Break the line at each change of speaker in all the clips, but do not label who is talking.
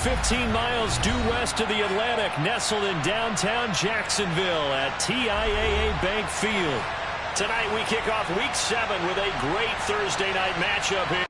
15 miles due west of the Atlantic, nestled in downtown Jacksonville at TIAA Bank Field. Tonight we kick off Week 7 with a great Thursday night matchup here.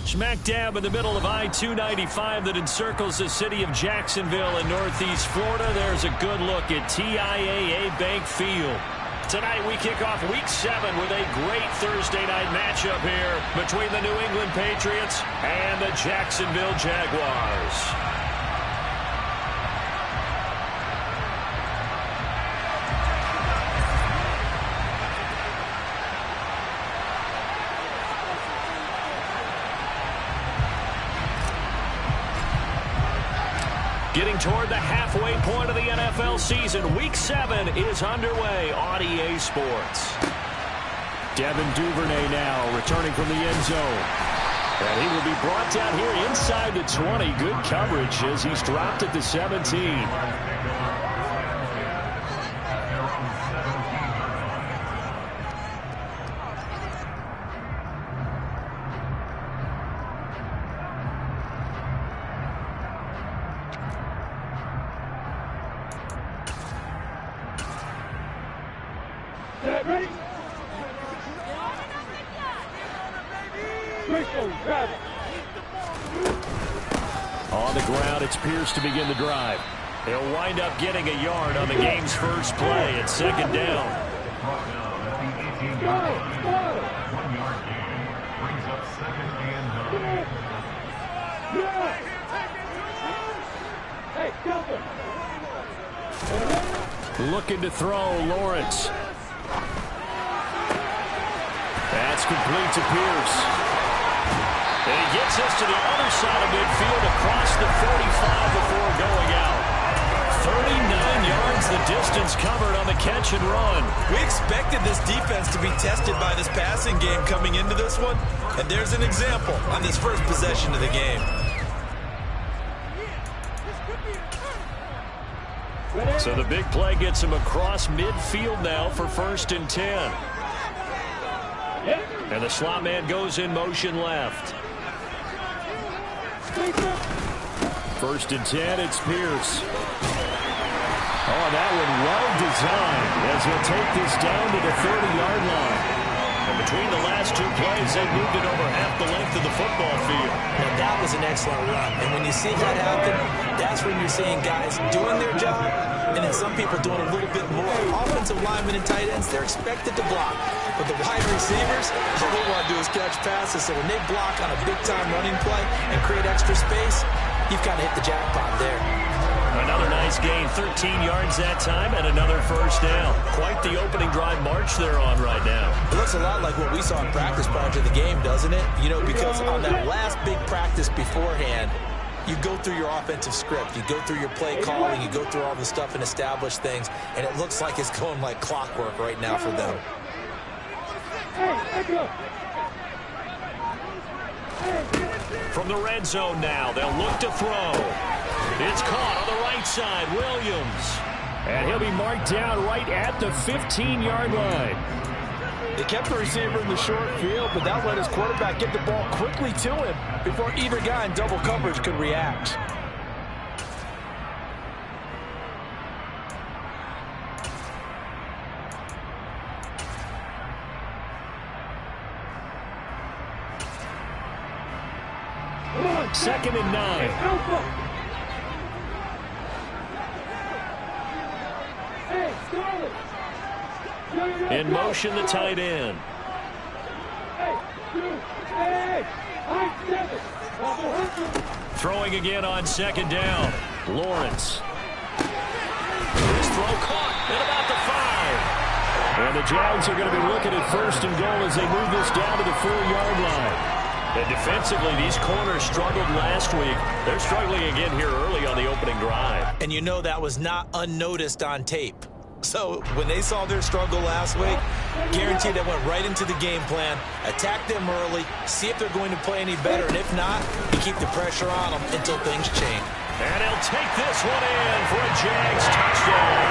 Smack dab in the middle of I-295 that encircles the city of Jacksonville in northeast Florida. There's a good look at TIAA Bank Field. Tonight we kick off Week 7 with a great Thursday night matchup here between the New England Patriots and the Jacksonville Jaguars. Getting toward the halfway point of the NFL season, Week 7 is underway on EA Sports. Devin Duvernay now returning from the end zone. And he will be brought down here inside the 20. Good coverage as he's dropped at the 17. On the ground, it's Pierce to begin the drive. He'll wind up getting a yard on the game's first play at second down. Looking to throw, Lawrence. That's complete to Pierce. And he gets us to the other side of midfield across the 45 before going out. 39 yards the distance covered on the catch and run.
We expected this defense to be tested by this passing game coming into this one. And there's an example on this first possession of the game.
So the big play gets him across midfield now for 1st and 10. And the slot man goes in motion left. 1st and 10, it's Pierce. Oh, that one well designed as he'll take this down to the 30-yard line. And between the last two plays, they moved it over half the length of the football field.
Now, that was an excellent run. And when you see that happen, that's when you're seeing guys doing their job and then some people doing a little bit more. Offensive linemen and tight ends, they're expected to block. But the wide receivers, all they want to do is catch passes. So when they block on a big-time running play and create extra space, you've got to hit the jackpot there.
Another nice gain, 13 yards that time, and another first down. Quite the opening drive march they're on right now.
It looks a lot like what we saw in practice prior to the game, doesn't it? You know, because on that last big practice beforehand, you go through your offensive script, you go through your play calling, you go through all the stuff and establish things, and it looks like it's going like clockwork right now for them.
From the red zone now, they'll look to throw. It's caught on the right side, Williams. And he'll be marked down right at the 15-yard line.
They kept the receiver in the short field, but that let his quarterback get the ball quickly to him before either guy in double coverage could react.
Second and 9. In motion, the tight end. Throwing again on second down. Lawrence. His throw caught at about the 5. And the Jags are going to be looking at first and goal as they move this down to the 4-yard line. And defensively, these corners struggled last week. They're struggling again here early on the opening drive.
And you know that was not unnoticed on tape. So when they saw their struggle last week, guaranteed they went right into the game plan, attack them early, see if they're going to play any better, and if not, you keep the pressure on them until things change.
And he'll take this one in for a Jags touchdown.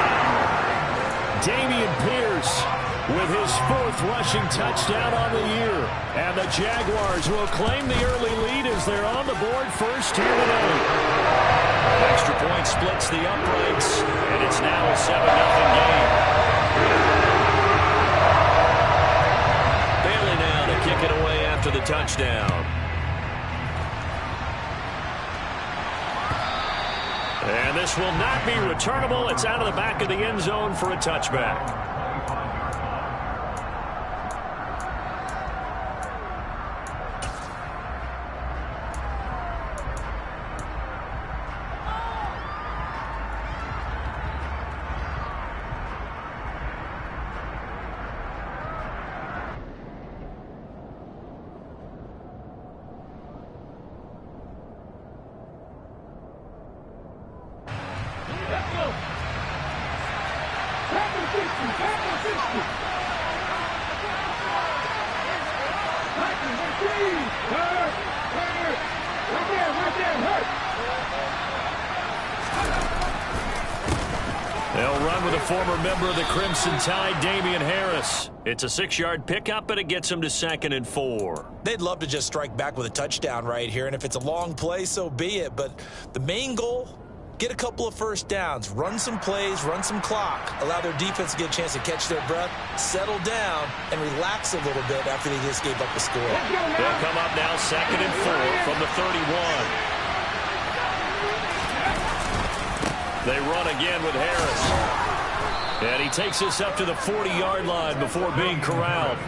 Dameon Pierce with his 4th rushing touchdown on the year. And the Jaguars will claim the early lead as they're on the board first here today. Extra point splits the uprights, and it's now a 7-0 game. Bailey now to kick it away after the touchdown. And this will not be returnable. It's out of the back of the end zone for a touchback. They'll run with a former member of the Crimson Tide, Damian Harris. It's a 6-yard pickup, and it gets him to 2nd and 4.
They'd love to just strike back with a touchdown right here, and if it's a long play, so be it. But the main goal, get a couple of first downs, run some plays, run some clock, allow their defense to get a chance to catch their breath, settle down, and relax a little bit after they just gave up the score.
They'll come up now 2nd and 4 from the 31. They run again with Harris. And he takes us up to the 40-yard line before being corralled.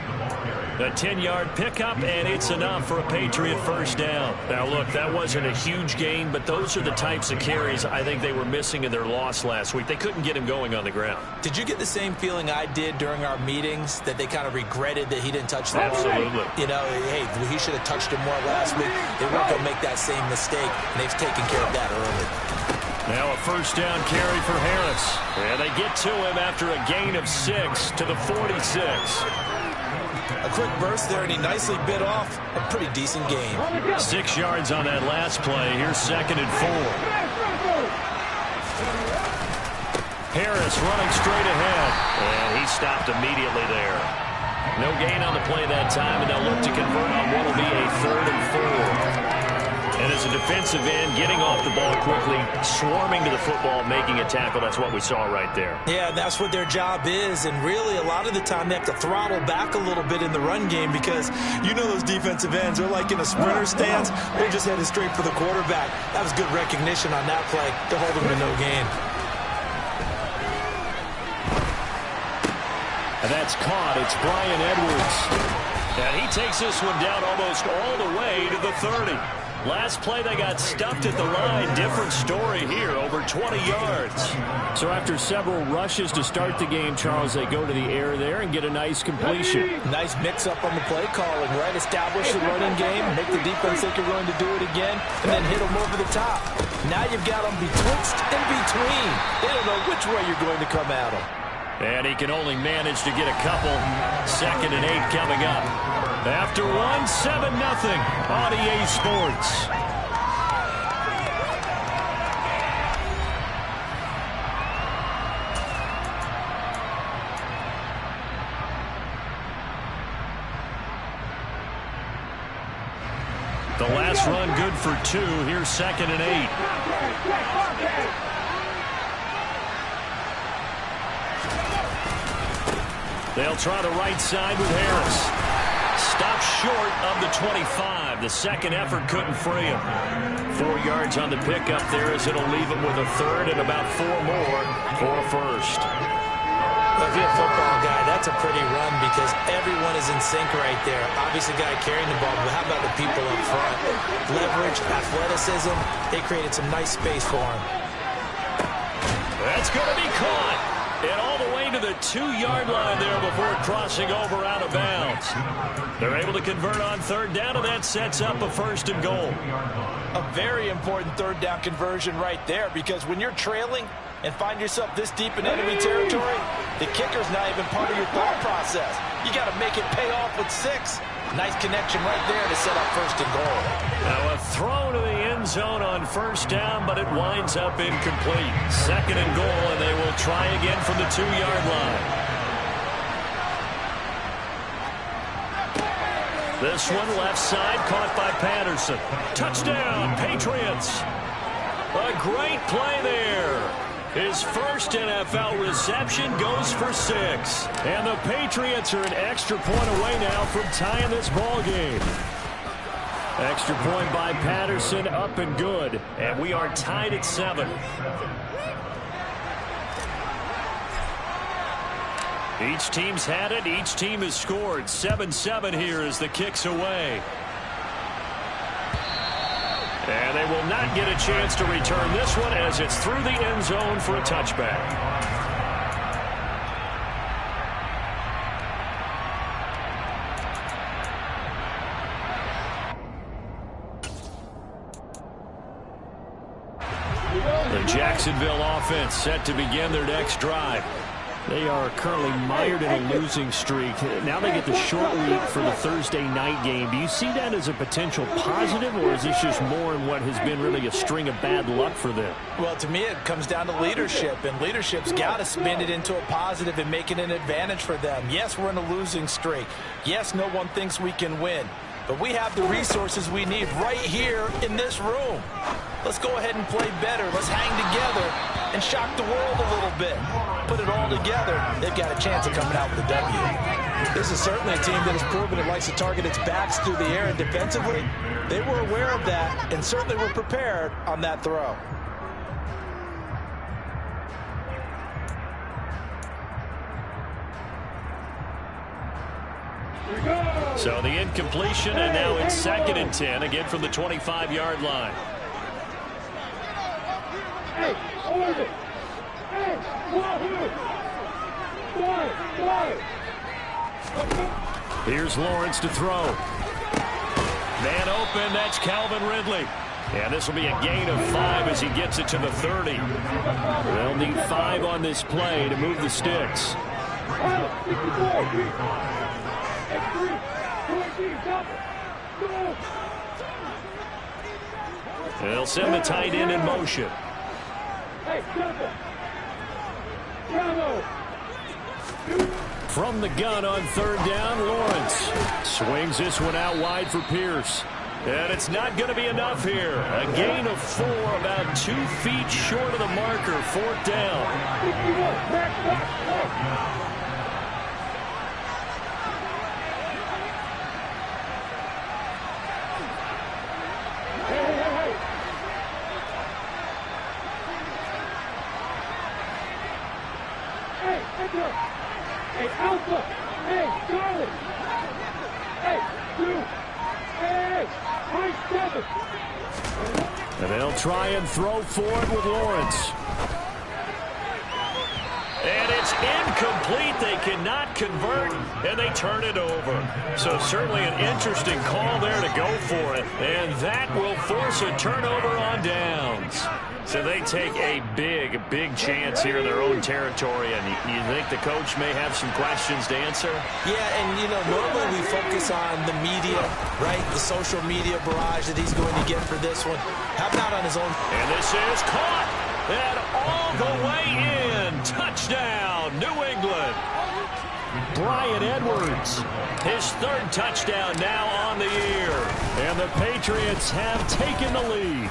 A 10-yard pickup, and it's enough for a Patriot first down. Now, look, that wasn't a huge gain, but those are the types of carries I think they were missing in their loss last week. They couldn't get him going on the ground.
Did you get the same feeling I did during our meetings, that they kind of regretted that he didn't touch the ball?
Absolutely.
You know, hey, he should have touched him more last week. They weren't going to make that same mistake, and they've taken care of that early.
Now a first down carry for Harris. And they get to him after a gain of 6 to the 46.
A quick burst there, and he nicely bit off a pretty decent game.
6 yards on that last play. Here's 2nd and 4. Harris running straight ahead. And he stopped immediately there. No gain on the play that time, and they'll look to convert on what will be a 3rd and 4. And as a defensive end, getting off the ball quickly, swarming to the football, making a tackle, that's what we saw right there.
Yeah, that's what their job is. And really, a lot of the time, they have to throttle back a little bit in the run game because you know those defensive ends, they're like in a sprinter stance. They're just headed straight for the quarterback. That was good recognition on that play to hold them to no gain.
And that's caught. It's Brian Edwards. And he takes this one down almost all the way to the 30. Last play, they got stuffed at the line. Different story here, over 20 yards. So after several rushes to start the game, Charles, they go to the air there and get a nice completion.
Nice mix-up on the play calling, right? Establish the running game, make the defense think you're going to do it again, and then hit them over the top. Now you've got them betwixt and between. They don't know which way you're going to come at them.
And he can only manage to get a couple. 2nd and 8 coming up. After one, 7-0 on EA Sports. The last run good for 2. Here's 2nd and 8. They'll try the right side with Harris. Stopped short of the 25. The second effort couldn't free him. 4 yards on the pickup there as it'll leave him with a third and about 4 more for a first.
If you're a football guy, that's a pretty run because everyone is in sync right there. Obviously, guy carrying the ball, but how about the people up front? Leverage, athleticism, they created some nice space for him.
That's going to be caught. And all the way to the 2-yard line there before crossing over out of bounds. They're able to convert on 3rd down, and that sets up a 1st and goal.
A very important 3rd down conversion right there because when you're trailing and find yourself this deep in enemy territory, the kicker's not even part of your thought process. You got to make it pay off with 6. Nice connection right there to set up 1st and goal.
Now a throw to the end zone on 1st down, but it winds up incomplete. 2nd and goal, and they will try again from the 2-yard line. This one left side, caught by Patterson. Touchdown, Patriots. A great play there. His first NFL reception goes for 6. And the Patriots are an extra point away now from tying this ball game. Extra point by Patterson, up and good. And we are tied at 7. Each team's had it. Each team has scored. 7-7 here as the kick's away. And they will not get a chance to return this one as it's through the end zone for a touchback. The Jacksonville offense set to begin their next drive. They are currently mired in a losing streak. Now they get the short week for the Thursday night game. Do you see that as a potential positive, or is this just more in what has been really a string of bad luck for them?
Well, to me, it comes down to leadership, and leadership's got to spin it into a positive and make it an advantage for them. Yes, we're in a losing streak. Yes, no one thinks we can win. But we have the resources we need right here in this room. Let's go ahead and play better. Let's hang together and shock the world a little bit. Put it all together. They've got a chance of coming out with a W. This is certainly a team that has proven it likes to target its backs through the air, and defensively, they were aware of that and certainly were prepared on that throw.
So the incompletion, and now it's 2nd and 10, again from the 25-yard line. Here's Lawrence to throw. Man open, that's Calvin Ridley. And this will be a gain of 5 as he gets it to the 30. They'll need 5 on this play to move the sticks. They'll send the tight end in motion. From the gun on 3rd down, Lawrence swings this one out wide for Pierce. And it's not going to be enough here. A gain of 4, about 2 feet short of the marker, 4th down.
Hey, Alpha! Hey, Charlie! Hey, 2! Hey!
And they'll try and throw for it with Lawrence. And it's incomplete. They cannot convert, and they turn it over. So certainly an interesting call there to go for it. And that will force a turnover on downs. So they take a big chance here in their own territory. And you think the coach may have some questions to answer?
Yeah, and, you know, normally we focus on the media, right? The social media barrage that he's going to get for this one. How about on his own?
And this is caught. And all the way in. Touchdown, New England. Bryan Edwards, his third touchdown now on the year. And the Patriots have taken the lead.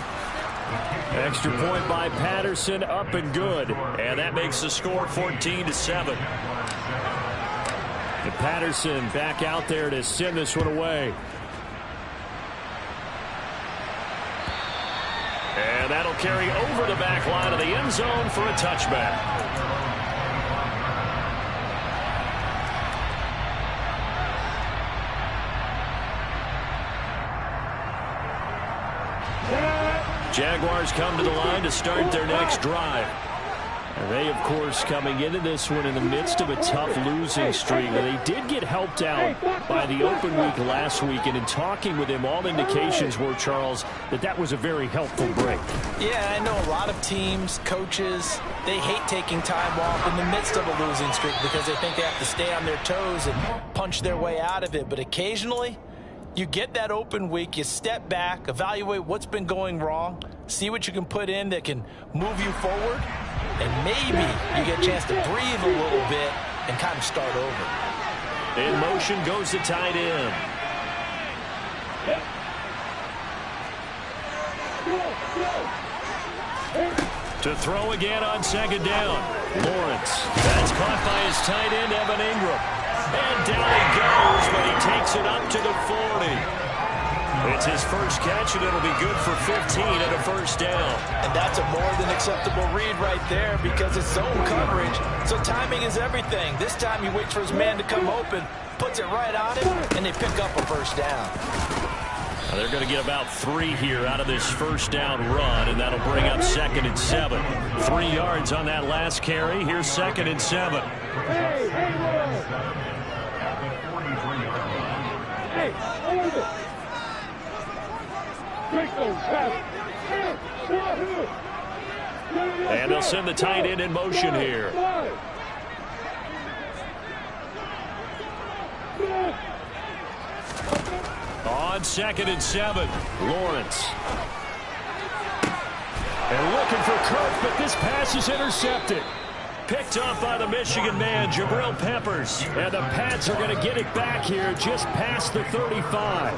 Extra point by Patterson, up and good. And that makes the score 14-7. And Patterson back out there to send this one away. And that'll carry over the back line of the end zone for a touchback. Jaguars come to the line to start their next drive. And they, of course, coming into this one in the midst of a tough losing streak. They did get helped out by the open week last week, and in talking with him, all indications were, Charles, that was a very helpful break.
Yeah, I know a lot of teams, coaches, they hate taking time off in the midst of a losing streak because they think they have to stay on their toes and punch their way out of it. But occasionally, you get that open week, you step back, evaluate what's been going wrong, see what you can put in that can move you forward, and maybe you get a chance to breathe a little bit and kind of start over.
In motion goes the tight end. To throw again on second down. Lawrence. That's caught by his tight end, Evan Ingram. And down he goes, but he takes it up to the 40. It's his first catch, and it'll be good for 15 and a first down.
And that's a more than acceptable read right there because it's zone coverage, so timing is everything. This time he waits for his man to come open, puts it right on him, and they pick up a first down.
Now they're going to get about 3 here out of this first down run, and that'll bring up 2nd and 7. 3 yards on that last carry. Here's 2nd and 7. And they'll send the tight end in motion here. On 2nd and 7, Lawrence. And looking for Kirk, but this pass is intercepted. Picked off by the Michigan man, Jabril Peppers. And the Pats are going to get it back here just past the 35.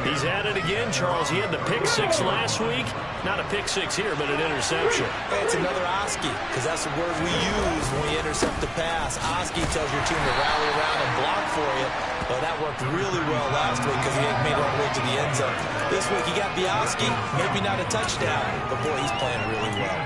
He's at it again, Charles. He had the pick 6 last week. Not a pick 6 here, but an interception.
Hey, it's another Oski, because that's the word we use when we intercept the pass. Oski tells your team to rally around and block for you. Well, that worked really well last week because he had made it all the way to the end zone. This week he got the Oski, maybe not a touchdown, but boy, he's playing really well.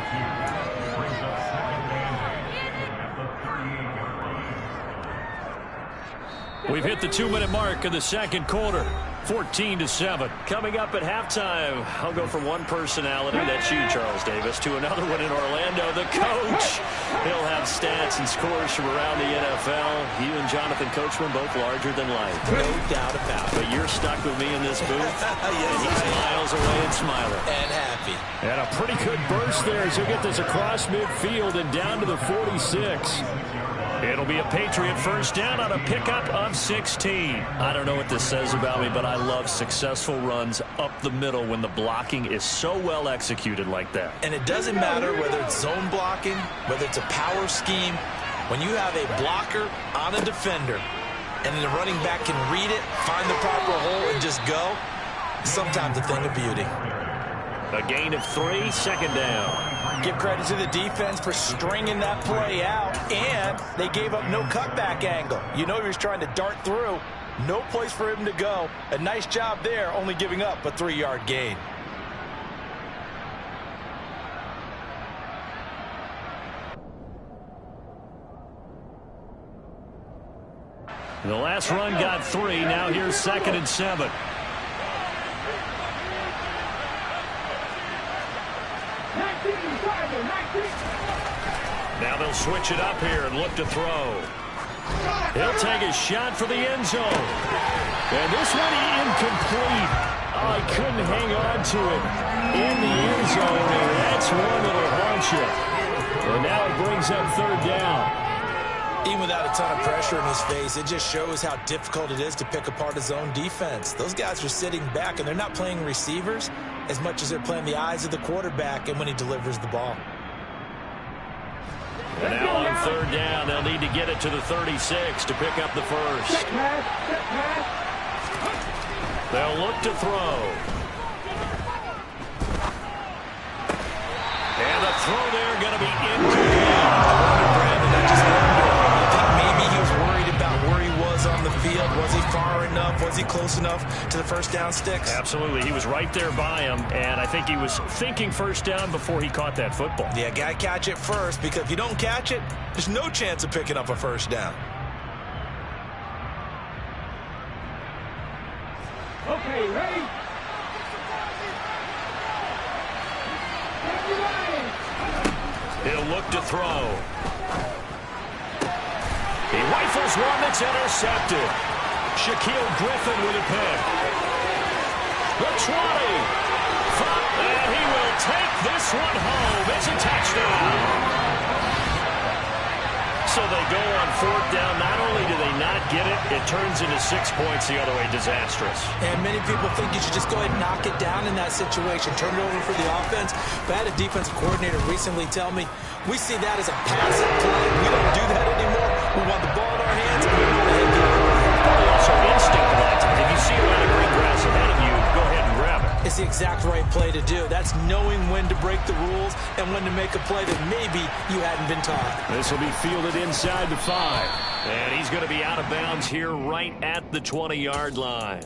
We've hit the 2-minute mark in the second quarter. 14-7. Coming up at halftime, I'll go from one personality, that's you, Charles Davis, to another one in Orlando, the coach. He'll have stats and scores from around the NFL. You and Jonathan Coachman both larger than life.
No doubt about it.
But you're stuck with me in this booth.
Yes,
and he's miles away and smiling.
And happy.
And a pretty good burst there as he'll get this across midfield and down to the 46. It'll be a Patriot first down on a pickup of 16. I don't know what this says about me, but I love successful runs up the middle when the blocking is so well executed like that.
And it doesn't matter whether it's zone blocking, whether it's a power scheme. When you have a blocker on a defender and then the running back can read it, find the proper hole, and just go, sometimes a thing of beauty.
A gain of 3, second down.
Give credit to the defense for stringing that play out, and they gave up no cutback angle. You know he was trying to dart through. No place for him to go. A nice job there, only giving up a 3-yard gain.
The last run got 3. Now here's 2nd and 7. Now they'll switch it up here and look to throw. He'll take a shot for the end zone. And this one incomplete. Oh, he couldn't hang on to it in the end zone, and that's one that'll haunt you. And now it brings up third down.
Even without a ton of pressure in his face, it just shows how difficult it is to pick apart his own defense. Those guys are sitting back, and they're not playing receivers as much as they're playing the eyes of the quarterback and when he delivers the ball.
And now on third down, they'll need to get it to the 36 to pick up the first. They'll look to throw. And the throw there going to be incomplete.
Brandon, I just wonder, I think maybe he was worried about where he was on the field. Was he far enough? Was he close enough to the first down sticks?
Absolutely. He was right there by him, and I think he was thinking first down before he caught that football.
Yeah, got to catch it first, because if you don't catch it, there's no chance of picking up a first down.
Okay, ready?
He'll look to throw. He rifles one that's intercepted. Shaquille Griffin with a pick. The 20. And he will take this one home. It's a touchdown. So they go on fourth down. Not only do they not get it, it turns into 6 points the other way. Disastrous.
And many people think you should just go ahead and knock it down in that situation. Turn it over for the offense. But I had a defensive coordinator recently tell me, we see that as a passive play. We don't do that anymore. We want the ball in our hands, and we want to hit the
Probably also instinct a lot of times. If you see a lot of green grass ahead of you, go ahead and grab it.
It's the exact right play to do. That's knowing when to break the rules and when to make a play that maybe you hadn't been taught.
This will be fielded inside the 5. And he's going to be out of bounds here right at the 20-yard line.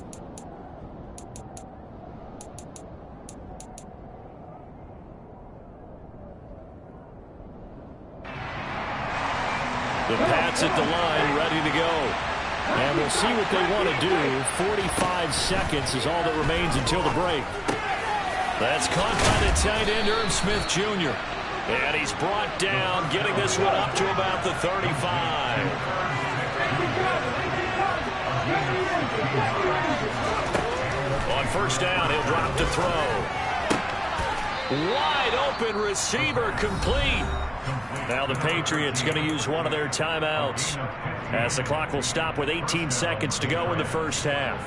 The Pats at the line, ready to go. And we'll see what they want to do. 45 seconds is all that remains until the break. That's caught by the tight end, Irv Smith Jr. And he's brought down, getting this one up to about the 35. On first down, he'll drop to throw. Wide open receiver, complete. Now the Patriots going to use one of their timeouts as the clock will stop with 18 seconds to go in the first half.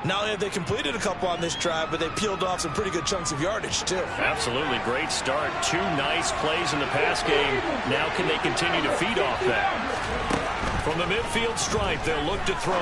Not only have they completed a couple on this drive, but they peeled off some pretty good chunks of yardage, too.
Absolutely. Great start. 2 nice plays in the pass game. Now can they continue to feed off that? From the midfield stripe, they'll look to throw.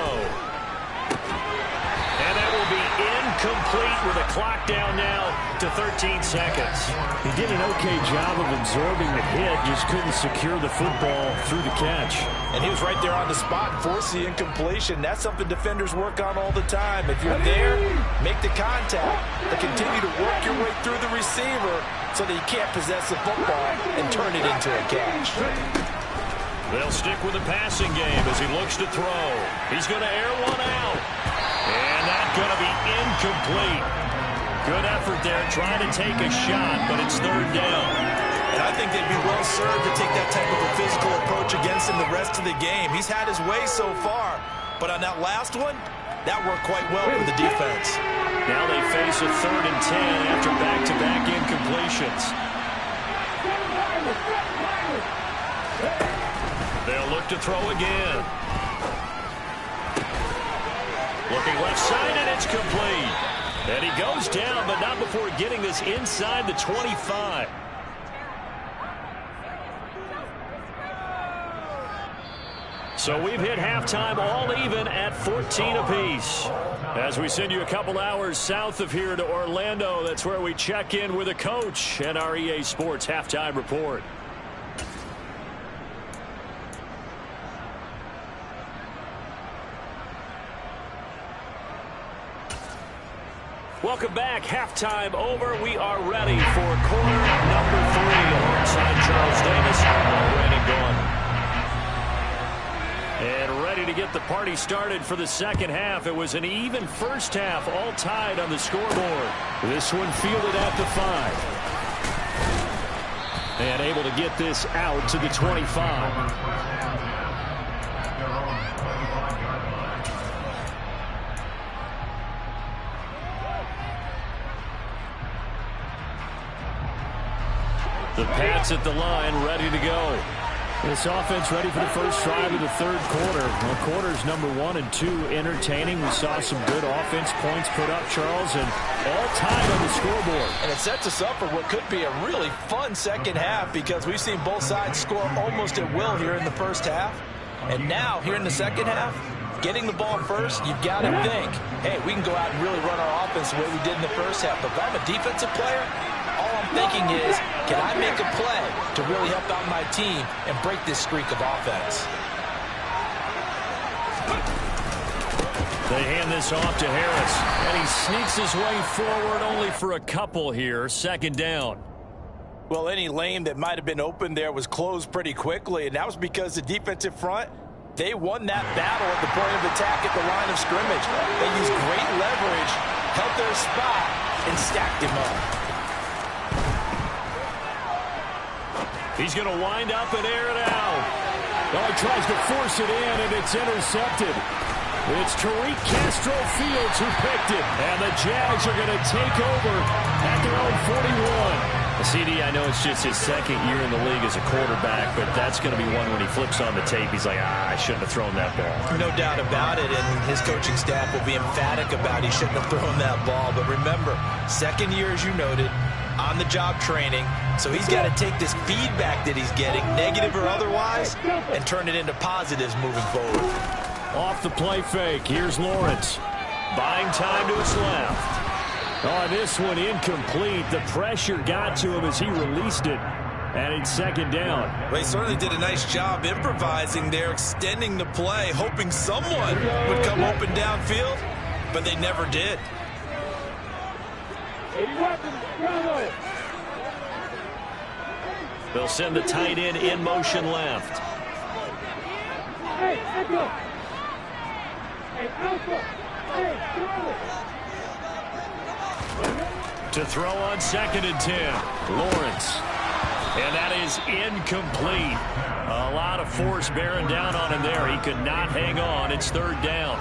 And that will be incomplete with a clock down now to 13 seconds.
He did an okay job of absorbing the hit, just couldn't secure the football through the catch.
And he was right there on the spot and forced the incompletion. That's something defenders work on all the time. If you're there, make the contact, but continue to work your way through the receiver so that you can't possess the football and turn it into a catch.
They'll stick with the passing game as he looks to throw. He's going to air one out. And that's going to be incomplete. Good effort there trying to take a shot, but it's third down.
And I think they'd be well served to take that type of a physical approach against him the rest of the game. He's had his way so far, but on that last one, that worked quite well for the defense.
Now they face a 3rd and 10 after back-to-back incompletions. They'll look to throw again. Looking left side, and it's complete. And he goes down, but not before getting this inside the 25. So we've hit halftime all even at 14 apiece. As we send you a couple hours south of here to Orlando, that's where we check in with a coach and our EA Sports Halftime Report. Welcome back. Halftime over. We are ready for quarter number 3 alongside Charles Davis and Brandon Gaudin. And ready to get the party started for the second half. It was an even first half, all tied on the scoreboard. This one fielded at the 5. And able to get this out to the 25. The Pats at the line, ready to go.
This offense ready for the first drive of the third quarter. Well, quarters number 1 and 2 entertaining. We saw some good offense points put up, Charles, and all tied on the scoreboard.
And it sets us up for what could be a really fun second half because we've seen both sides score almost at will here in the first half. And now, here in the second half, getting the ball first, you've got to think, hey, we can go out and really run our offense the way we did in the first half. But if I'm a defensive player, all I'm thinking is, can I make a play to really help out my team and break this streak of offense?
They hand this off to Harris, and he sneaks his way forward only for a couple here. Second down.
Well, any lane that might have been open there was closed pretty quickly, and that was because the defensive front, they won that battle at the point of attack at the line of scrimmage. They used great leverage, held their spot, and stacked him up.
He's going to wind up and air it out. Oh, he tries to force it in, and it's intercepted. It's Tariq Castro Fields who picked it. And the Jags are going to take over at their own 41. CD, I know it's just his second year in the league as a quarterback, but that's going to be one when he flips on the tape. He's like, I shouldn't have thrown that ball.
No doubt about it, and his coaching staff will be emphatic about he shouldn't have thrown that ball. But remember, second year, as you noted, on-the-job training, so he's got to take this feedback that he's getting, negative or otherwise, and turn it into positives moving forward.
Off the play fake, here's Lawrence. Buying time to his left. Oh, this one incomplete. The pressure got to him as he released it, and it's second down.
Well, he certainly did a nice job improvising there, extending the play, hoping someone would come open downfield, but they never did.
They'll send the tight end in motion left. To throw on 2nd and 10. Lawrence. And that is incomplete. A lot of force bearing down on him there. He could not hang on. It's third down.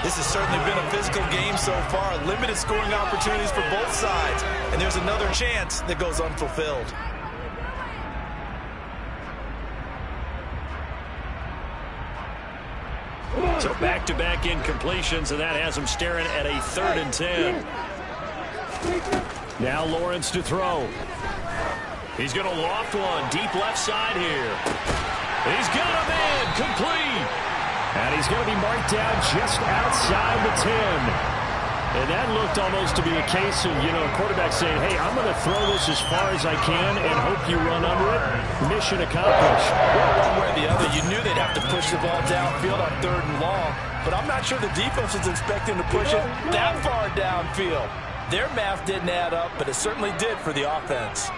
This has certainly been a physical game so far. Limited scoring opportunities for both sides. And there's another chance that goes unfulfilled.
So back-to-back incompletions, and that has him staring at a 3rd and 10. Now Lawrence to throw. He's going to loft one deep left side here. He's got him in, complete. And he's going to be marked down just outside the 10. And that looked almost to be a case of, a quarterback saying, hey, I'm going to throw this as far as I can and hope you run under it. Mission accomplished.
Well, one way or the other, you knew they'd have to push the ball downfield on 3rd and long. But I'm not sure the defense was expecting to push it that far downfield. Their math didn't add up, but it certainly did for the offense.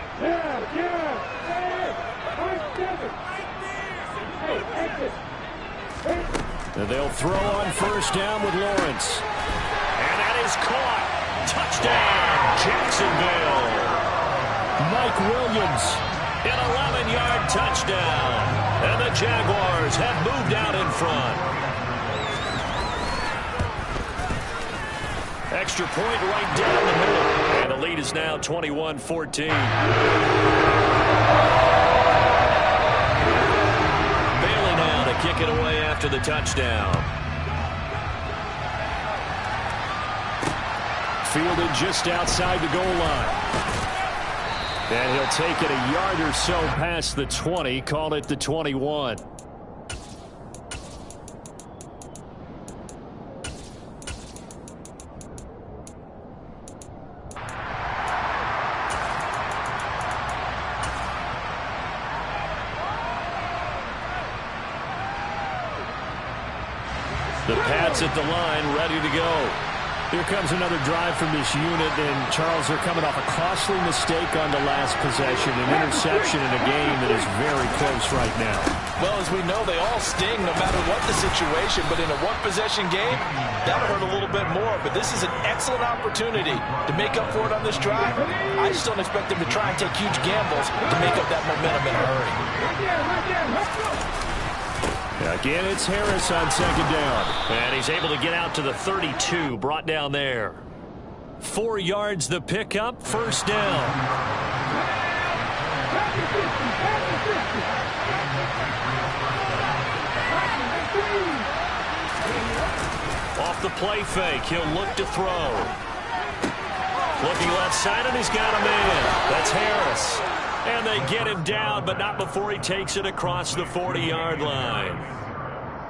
And they'll throw on 1st down with Lawrence. And that is caught. Touchdown, Jacksonville. Mike Williams, an 11-yard touchdown. And the Jaguars have moved out in front. Extra point right down the middle. And the lead is now 21-14. Bailey now to kick it away after the touchdown. Fielded just outside the goal line. And he'll take it a yard or so past the 20, call it the 21. The Pats at the line, ready to go.
Here comes another drive from this unit, and Charles, they're coming off a costly mistake on the last possession, an interception in a game that is very close right now.
Well, as we know, they all sting no matter what the situation, but in a one-possession game, that'll hurt a little bit more. But this is an excellent opportunity to make up for it on this drive. I just don't expect them to try and take huge gambles to make up that momentum in a hurry.
Again, it's Harris on second down.
And he's able to get out to the 32, brought down there. 4 yards the pickup, first down. Off the play fake, he'll look to throw. Looking left side, and he's got a man. That's Harris. And they get him down, but not before he takes it across the 40-yard line.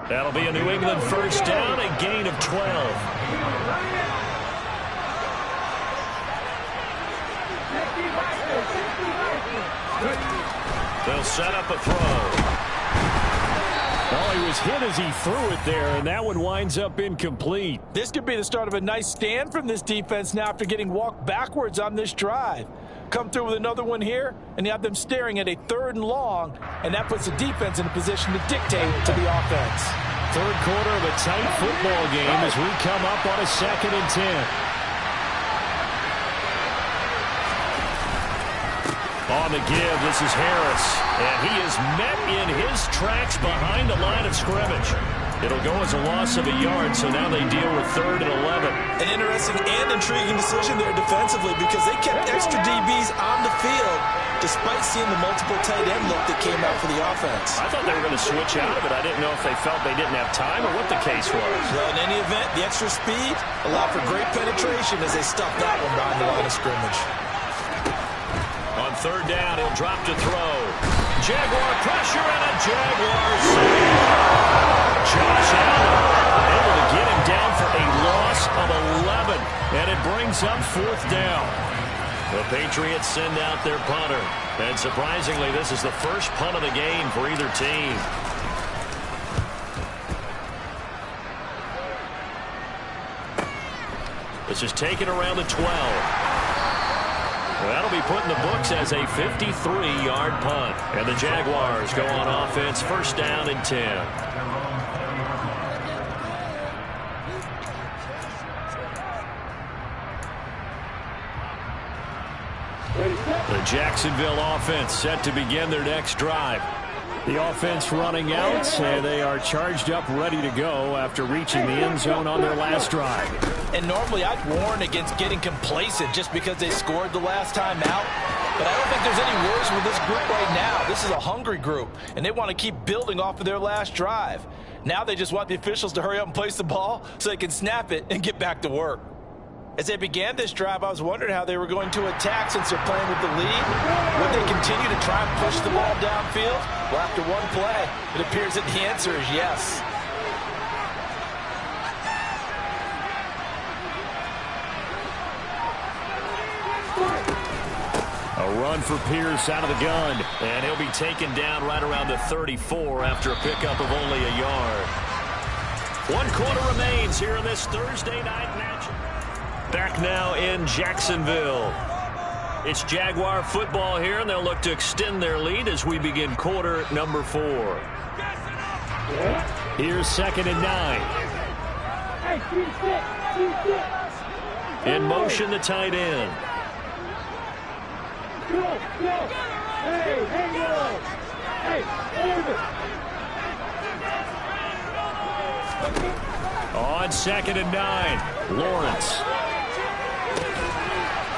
That'll be a New England first down, a gain of 12. They'll set up a throw.
Well, he was hit as he threw it there, and that one winds up incomplete.
This could be the start of a nice stand from this defense now after getting walked backwards on this drive. Come through with another one here, and you have them staring at a 3rd and long, and that puts the defense in a position to dictate to the offense.
Third quarter of a tight football game as we come up on a 2nd and 10. On the give, this is Harris, and he is met in his tracks behind the line of scrimmage. It'll go as a loss of a yard, so now they deal with 3rd and 11.
An interesting and intriguing decision there defensively because they kept extra DBs on the field despite seeing the multiple tight end look that came out for the offense.
I thought they were going to switch out of it. I didn't know if they felt they didn't have time or what the case was.
Well, in any event, the extra speed allowed for great penetration as they stuffed that one behind the line of scrimmage.
On 3rd down, he'll drop to throw. Jaguar pressure and a Jaguar save. Josh Allen able to get him down for a loss of 11, and it brings up 4th down. The Patriots send out their punter, and surprisingly, this is the first punt of the game for either team. This is taken around the 12. That'll be put in the books as a 53-yard punt. And the Jaguars go on offense, first down and 10. The Jacksonville offense set to begin their next drive. The offense running out, and they are charged up, ready to go after reaching the end zone on their last drive.
And normally I'd warn against getting complacent just because they scored the last time out. But I don't think there's any worries with this group right now. This is a hungry group, and they want to keep building off of their last drive. Now they just want the officials to hurry up and place the ball so they can snap it and get back to work. As they began this drive, I was wondering how they were going to attack since they're playing with the lead. Would they continue to try and push the ball downfield? Well, after one play, it appears that the answer is yes.
A run for Pierce out of the gun.
And he'll be taken down right around the 34 after a pickup of only a yard. 1 quarter remains here in this Thursday night match. Back now in Jacksonville. It's Jaguar football here, and they'll look to extend their lead as we begin quarter number 4.
Here's 2nd and 9.
In motion, the tight end.
On 2nd and 9, Lawrence.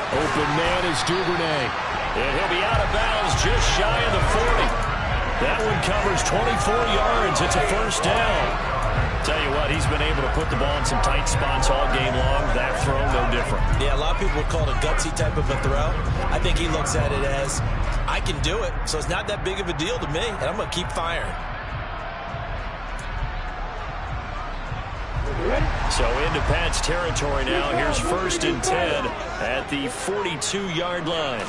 Open man is Duvernay.
And he'll be out of bounds just shy of the 40. That one covers 24 yards. It's a first down. Tell you what, he's been able to put the ball in some tight spots all game long. That throw, no different.
Yeah, a lot of people would call it a gutsy type of a throw. I think he looks at it as, I can do it, so it's not that big of a deal to me, and I'm going to keep firing.
So into Pat's territory now. Here's 1st and 10 at the 42-yard line.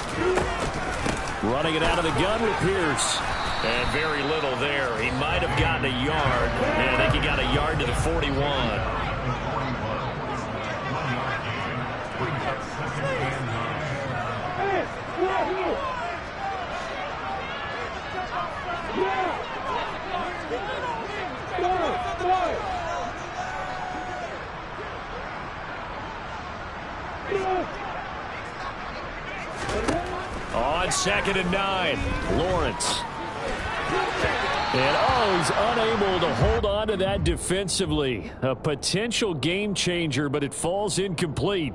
Running it out of the gun with Pierce.
And very little there. He might have gotten a yard. And I think he got a yard to the 41. on 2nd and 9. Lawrence.
And, he's unable to hold on to that defensively. A potential game changer, but it falls incomplete.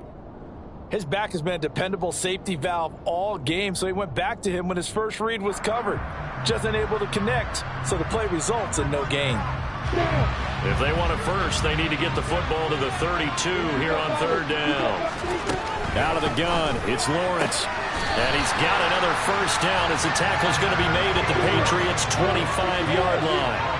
His back has been a dependable safety valve all game, so he went back to him when his first read was covered. Just unable to connect, so the play results in no gain.
If they want it first, they need to get the football to the 32 here on 3rd down. Out of the gun, it's Lawrence. And he's got another first down as the tackle's going to be made at the Patriots' 25-yard line.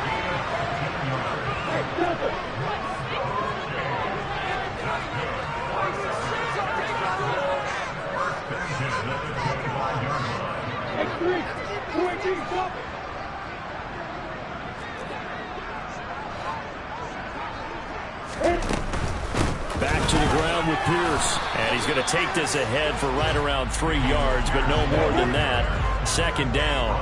Back to the ground with Pierce. And he's going to take this ahead for right around 3 yards, but no more than that. 2nd down.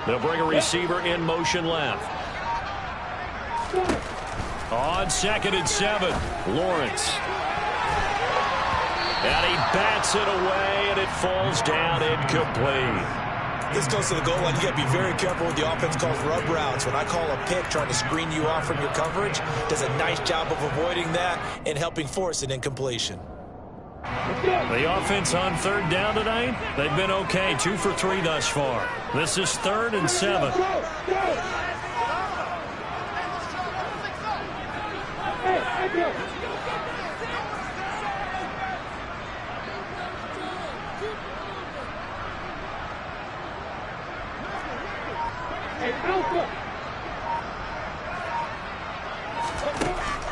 They'll bring a receiver in motion left. On 2nd and 7, Lawrence. And he bats it away, and it falls down incomplete.
This goes to the goal line. You got to be very careful with the offense calls rub routes. When I call a pick trying to screen you off from your coverage, does a nice job of avoiding that and helping force an incompletion.
The offense on 3rd down tonight, they've been okay. 2 for 3 thus far. This is 3rd and 7.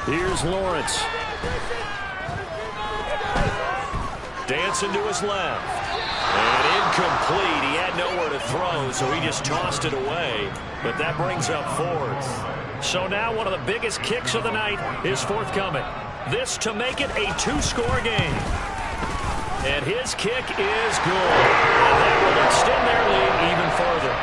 Here's Lawrence. Dancing to his left. And incomplete. He had nowhere to throw, so he just tossed it away. But that brings up 4th. So now one of the biggest kicks of the night is forthcoming. This to make it a 2-score game. And his kick is good. And that will extend their lead even further.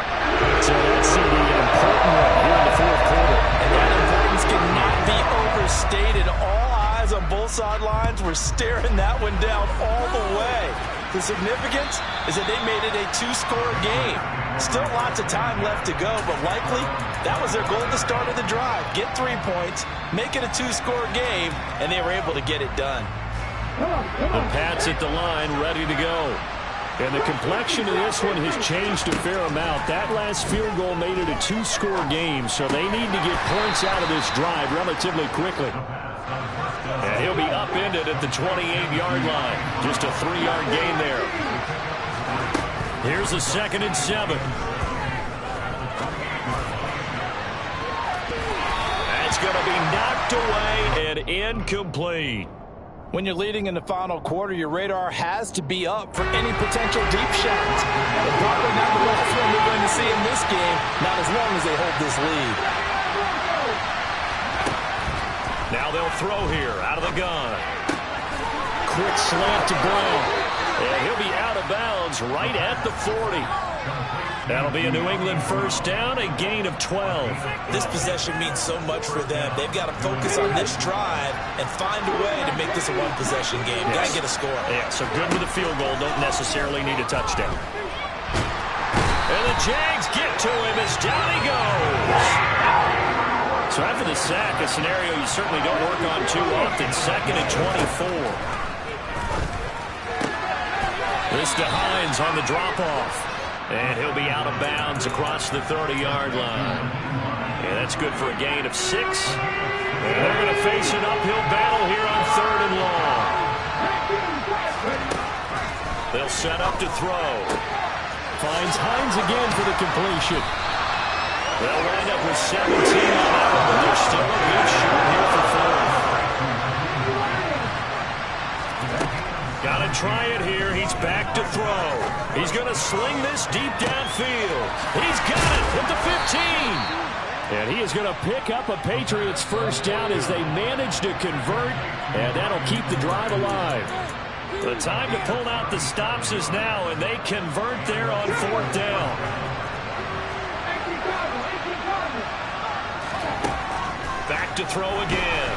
So that's the important one here in the 4th quarter.
And that importance cannot be overstated. All eyes on both sidelines were staring that one down all the way. The significance is that they made it a 2-score game. Still lots of time left to go, but likely that was their goal at the start of the drive. Get 3 points, make it a 2-score game, and they were able to get it done.
The Pats at the line, ready to go. And the complexion of this one has changed a fair amount. That last field goal made it a 2-score game, so they need to get points out of this drive relatively quickly. And he'll be upended at the 28-yard line. Just a 3-yard gain there. Here's the 2nd and 7. That's going to be knocked away and incomplete.
When you're leading in the final quarter, your radar has to be up for any potential deep shots. And probably not the last one we're going to see in this game, not as long as they hold this lead.
Now they'll throw here, out of the gun. Quick slant to Brown. And he'll be out of bounds right at the 40. That'll be a New England first down, a gain of 12.
This possession means so much for them. They've got to focus on this drive and find a way to make this a one-possession game.
Yes.
Got to get a score.
Yeah, so good with a field goal. Don't necessarily need a touchdown. And the Jags get to him as down he goes. So after the sack, a scenario you certainly don't work on too often. 2nd and 24. This to Hines on the drop-off. And he'll be out of bounds across the 30-yard line. And that's good for a gain of 6. And they're going to face an uphill battle here on 3rd and long. They'll set up to throw.
Finds Hines again for the completion.
They'll wind up with 17 on that one, but they're still a good shot here for 4th. Got to try it here. He's back to throw. He's going to sling this deep downfield. He's got it at the 15.
And he is going to pick up a Patriots first down as they manage to convert, and that'll keep the drive alive.
The time to pull out the stops is now, and they convert there on 4th down. Back to throw again.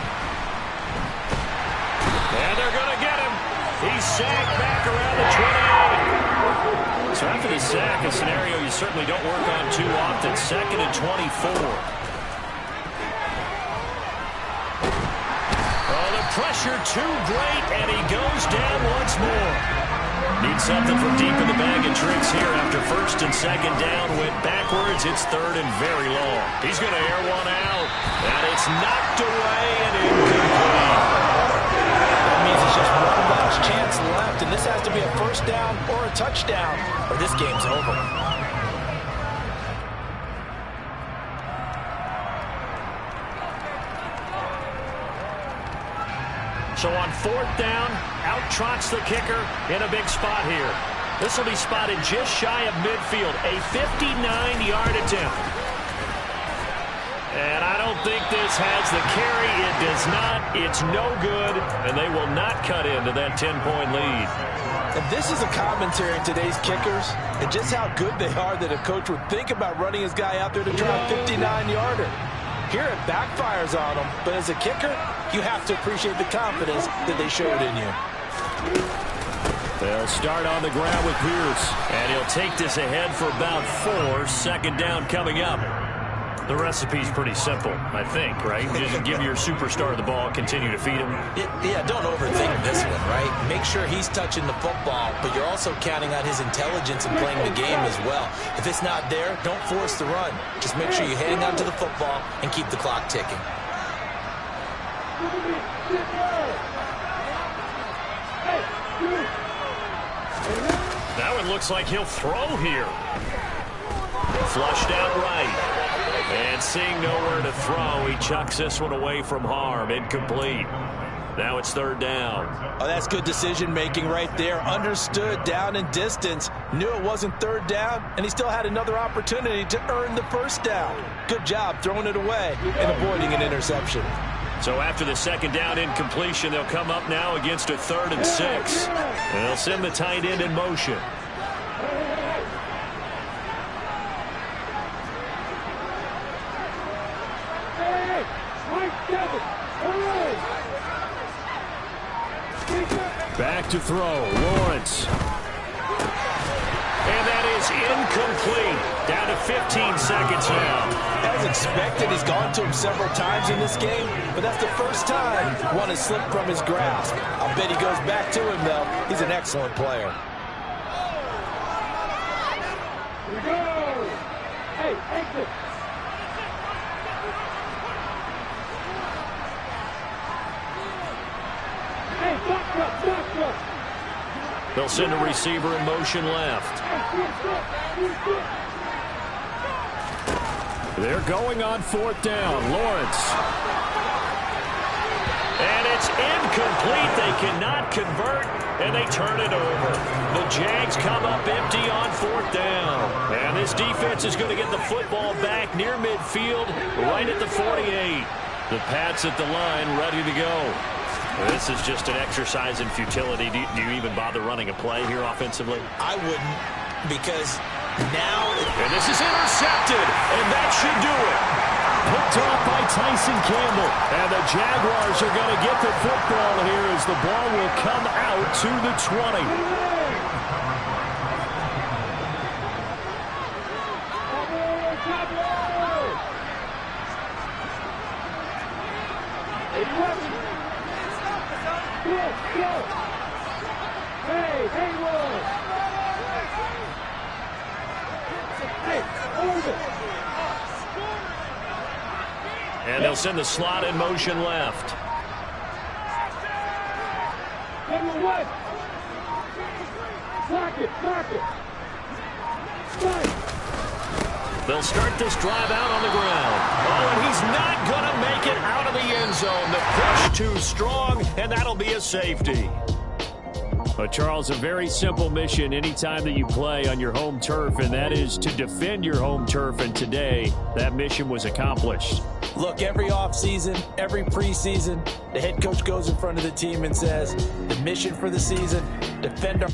And they're going to get him. He's sacked back around the 28. So after the sack, a scenario you certainly don't work on too often. 2nd and 24. Oh, the pressure too great, and he goes down once more. Needs something from deep in the bag of tricks here after 1st and 2nd down. Went backwards. It's 3rd and very long. He's going to air one out, and it's knocked away and incomplete.
That means it's just one last chance left, and this has to be a first down or a touchdown, or this game's over.
So on 4th down, out trots the kicker in a big spot here. This will be spotted just shy of midfield, a 59-yard attempt. And I don't think this has the carry. It does not. It's no good, and they will not cut into that 10-point lead.
And this is a commentary on today's kickers and just how good they are that a coach would think about running his guy out there to try a 59-yarder. Here it backfires on him, but as a kicker, you have to appreciate the confidence that they showed in you.
They'll start on the ground with Pierce.
And he'll take this ahead for about 4. 2nd down coming up. The recipe's pretty simple, I think, right? Just give your superstar the ball, continue to feed him.
Yeah, don't overthink this one, right? Make sure he's touching the football, but you're also counting on his intelligence in playing the game as well. If it's not there, don't force the run. Just make sure you hang on to the football and keep the clock ticking.
Now it looks like he'll throw here. Flushed out right. And seeing nowhere to throw, he chucks this one away from harm. Incomplete. Now it's 3rd down.
Oh, that's good decision-making right there. Understood down and distance. Knew it wasn't 3rd down, and he still had another opportunity to earn the first down. Good job throwing it away and avoiding an interception.
So after the 2nd down incompletion, they'll come up now against a 3rd and 6. And they'll send the tight end in motion.
Back to throw, Lawrence.
And that is incomplete. Down to 15 seconds now.
As expected, he's gone to him several times in this game, but that's the first time one has slipped from his grasp. I'll bet he goes back to him, though. He's an excellent player.
Here we go. Hey, exit.
They'll send a receiver in motion left.
They're going on 4th down. Lawrence.
And it's incomplete. They cannot convert, and they turn it over. The Jags come up empty on 4th down. And this defense is going to get the football back near midfield, right at the 48. The Pats at the line, ready to go. This is just an exercise in futility. Do you even bother running a play here offensively?
I wouldn't, because now...
And this is intercepted, and that should do it.
Picked off by Tyson Campbell. And the Jaguars are going to get the football here as the ball will come out to the 20.
And they'll send the slot in motion left. They'll start this drive out on the ground. Oh, and he's not going to make it out of the end zone. The push too strong, and that'll be a safety.
But, Charles, a very simple mission anytime that you play on your home turf, and that is to defend your home turf. And today, that mission was accomplished.
Look, every offseason, every preseason, the head coach goes in front of the team and says, the mission for the season, defend our